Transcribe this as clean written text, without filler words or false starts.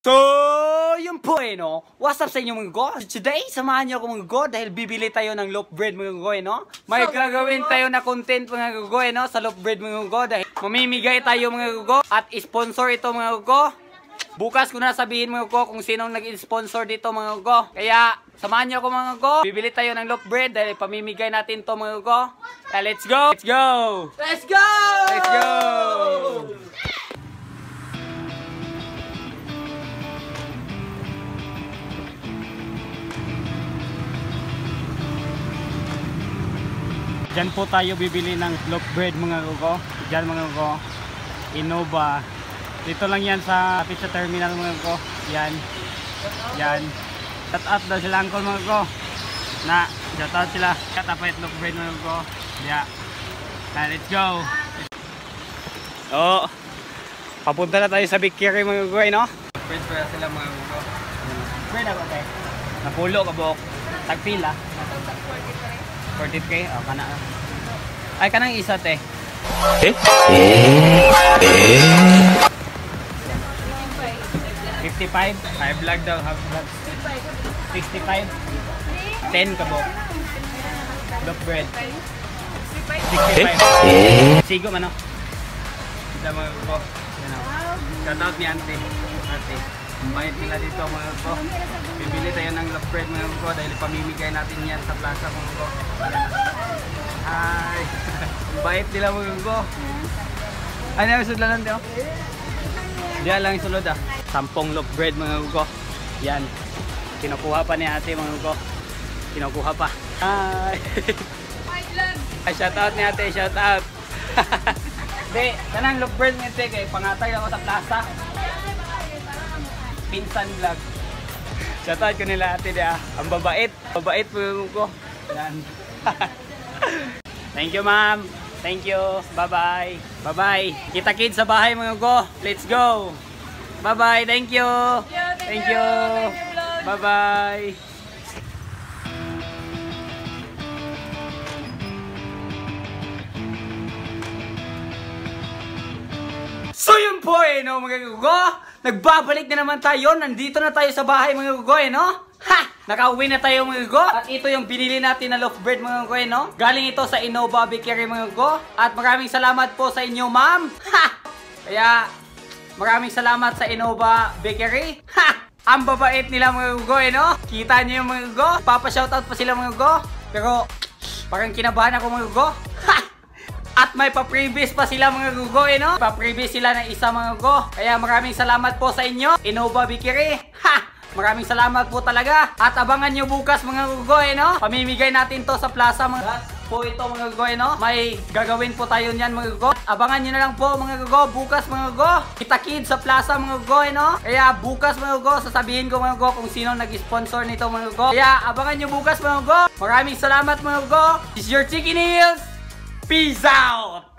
So, yun po no. What's up sa inyo mga go? Today, samahan niyo ako mga go dahil bibili tayo ng loaf bread mga go no. May gagawin tayo na content mga go no sa loaf bread mga go dahil mamimigay tayo mga go at sponsor ito mga go. Bukas ko na sabihin mga go kung sinong nag-sponsor dito mga go. Kaya, samahan niyo ako mga go. Bibili tayo ng loaf bread dahil pamimigay natin to mga go. Kaya, let's go! Let's go! Let's go! Let's go! Diyan po tayo bibili ng loaf bread mga gugo. Diyan mga gugo. Innova. Dito lang yan sa pizza terminal mga gugo. Yan. Yan. Shout out daw sila uncle mga gugo. Na, shout out sila. Katapait loaf bread mga gugo. Yeah. Let's go. Oh. Papunta na tayo sa bakery mga gugo, no? Bread para sila mga gugo. Bread ako tayo. Napulo ka buhok. Tagpila. 40k? Oh, kana. Ay, kanang isa, te. 55? Ay, vlog daw. Half vlog. 65? 10 ka bo. Loaf bread. 65? Sigo man, no? Kita mga ko. Shout out ni ante. Ante. Bayad nila dito mga ko. Bibili tayo ng loaf bread mga ko dahil pamimigay natin yan sa plaza mga ko. Hi. Bayad nila mga ko. Ano yung sudlan lang tayo? Diyan lang yung sulod 10 loaf bread mga ko. Yan. Kinukuha pa ni ate mga ko. Kinukuha pa. Hi. Ay, shout out ni ate. Shout out. Di, kanang loaf bread ng ate kay pangatay ako sa plaza. Pinsan vlog. Shoutout ko nila ate dia. Ang babait. Babait po ko. Yan. Thank you ma'am. Thank you. Bye-bye. Bye-bye. Kita kids sa bahay mga go. Let's go. Bye-bye. Thank you. Thank you. Bye-bye. So yun po no mga gugo. Nagbabalik na naman tayo. Nandito na tayo sa bahay mga gugo no. Ha! Nakauwi na tayo mga gugo. At ito yung binili natin na loaf bread mga gugo no. Galing ito sa Innova Bakery mga gugo. At maraming salamat po sa inyo ma'am. Ha! Kaya maraming salamat sa Innova Bakery. Ha! Ang babait nila mga gugo no. Kita niyo yung mga gugo. Papa-shoutout pa sila mga gugo. Pero parang kinabahan ako mga gugo. Ha! At may pa-previous pa sila mga gugo no? Pa-previous sila ng isa mga gugo. Kaya maraming salamat po sa inyo, Innova Bakery. Ha! Maraming salamat po talaga. At abangan nyo bukas mga gugo no? Pamimigay natin to sa plaza mga po ito mga gugo no? May gagawin po tayo niyan mga gugo. Abangan nyo na lang po mga gugo bukas mga gugo. Kita kids sa plaza mga gugo no? Kaya bukas mga gugo sasabihin ko mga gugo kung sino nag-sponsor nito mga gugo. Kaya abangan nyo bukas mga gugo. Maraming salamat mga gugo. This is your Chicken Heels. Peace out!